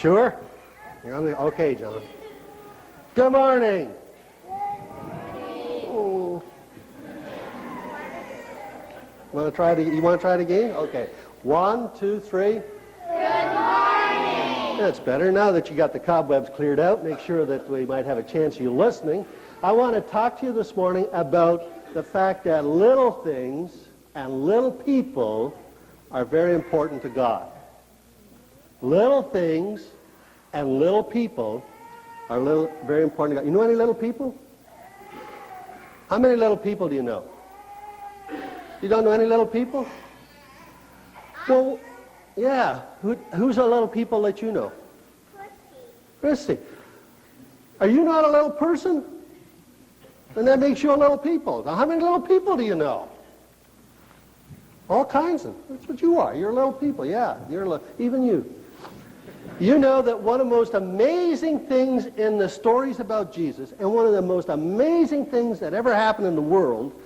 Sure? Okay, John. Good morning. Oh. You want to try it again? Okay. 1, 2, 3. Good morning. That's better. Now that you got the cobwebs cleared out, make sure that we might have a chance of you listening. I want to talk to you this morning about the fact that little things and little people are very important to God. Little things and little people are very important to God. You know any little people? How many little people do you know? You don't know any little people? Well, yeah. Who's a little people that you know? Christy. Are you not a little person? Then that makes you a little people. Now, how many little people do you know? All kinds of them. That's what you are. You're little people. Yeah, even you. You know that one of the most amazing things in the stories about Jesus, and one of the most amazing things that ever happened in the world,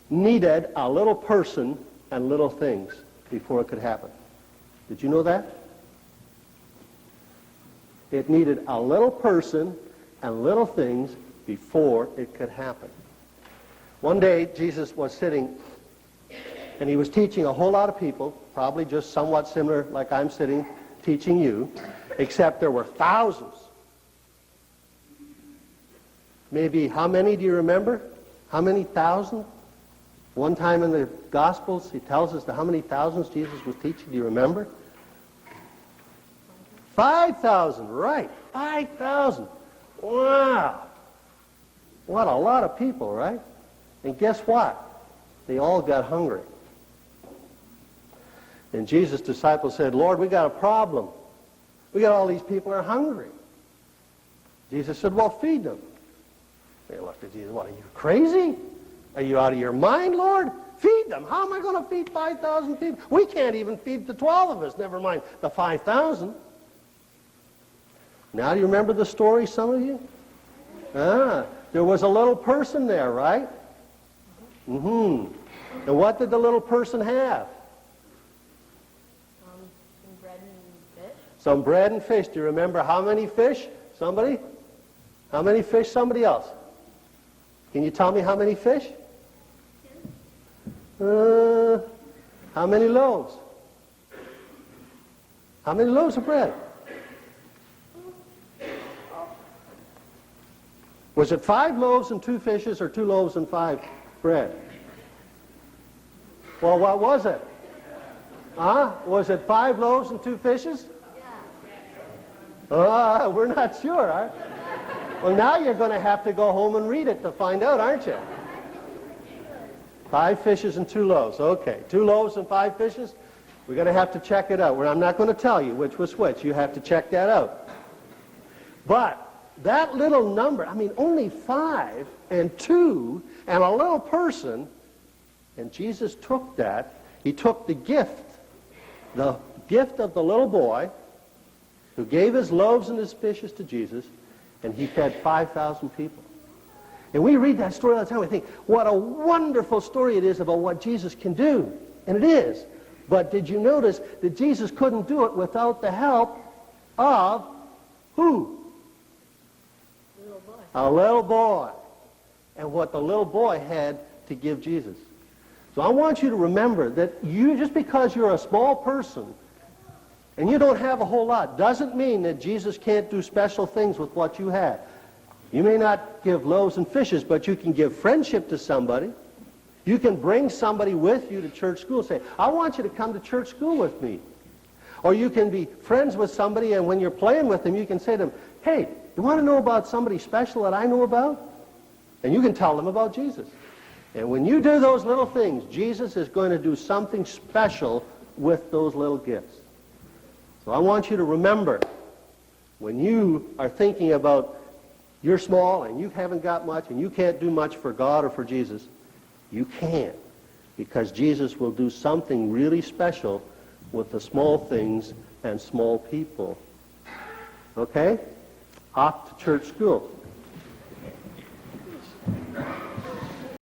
needed a little person and little things before it could happen. Did you know that? It needed a little person and little things before it could happen. One day, Jesus was sitting, and he was teaching a whole lot of people, probably just somewhat similar like I'm sitting teaching you, except there were thousands. Maybe, how many do you remember? How many thousand? One time in the Gospels, he tells us how many thousands Jesus was teaching. Do you remember? 5,000, right. 5,000. Wow. What a lot of people, right? And guess what? They all got hungry. And Jesus' disciples said, Lord, we got a problem. We got all these people are hungry. Jesus said, well, feed them. They looked at Jesus, what, are you crazy? Are you out of your mind, Lord? Feed them. How am I going to feed 5,000 people? We can't even feed the 12 of us, never mind the 5,000. Now, do you remember the story, some of you? There was a little person there, right? And what did the little person have? Some bread and fish. Some bread and fish. Do you remember how many fish? Somebody? How many fish? Somebody else? Can you tell me how many fish? How many loaves? How many loaves of bread? Was it 5 loaves and 2 fishes, or 2 loaves and 5 bread? Well, what was it? Was it 5 loaves and 2 fishes? We're not sure, huh? Well, now you're going to have to go home and read it to find out, aren't you? 5 fishes and 2 loaves. Okay, 2 loaves and 5 fishes? We're going to have to check it out. I'm not going to tell you which was which. You have to check that out. But that little number, I mean, only 5 and 2 and a little person, and Jesus took that. He took the gift of the little boy who gave his loaves and his fishes to Jesus, and he fed 5,000 people. And we read that story all the time. We think, what a wonderful story it is about what Jesus can do. And it is. But did you notice that Jesus couldn't do it without the help of who? A little boy. And what the little boy had to give Jesus. So I want you to remember that just because you're a small person and you don't have a whole lot, doesn't mean that Jesus can't do special things with what you have. You may not give loaves and fishes, but you can give friendship to somebody. You can bring somebody with you to church school and say, I want you to come to church school with me. Or you can be friends with somebody, and when you're playing with them, you can say to them, hey, you want to know about somebody special that I know about? And you can tell them about Jesus. And when you do those little things, Jesus is going to do something special with those little gifts. So I want you to remember, when you are thinking about you're small and you haven't got much and you can't do much for God or for Jesus, you can. Because Jesus will do something really special with the small things and small people. Okay? Off to church school.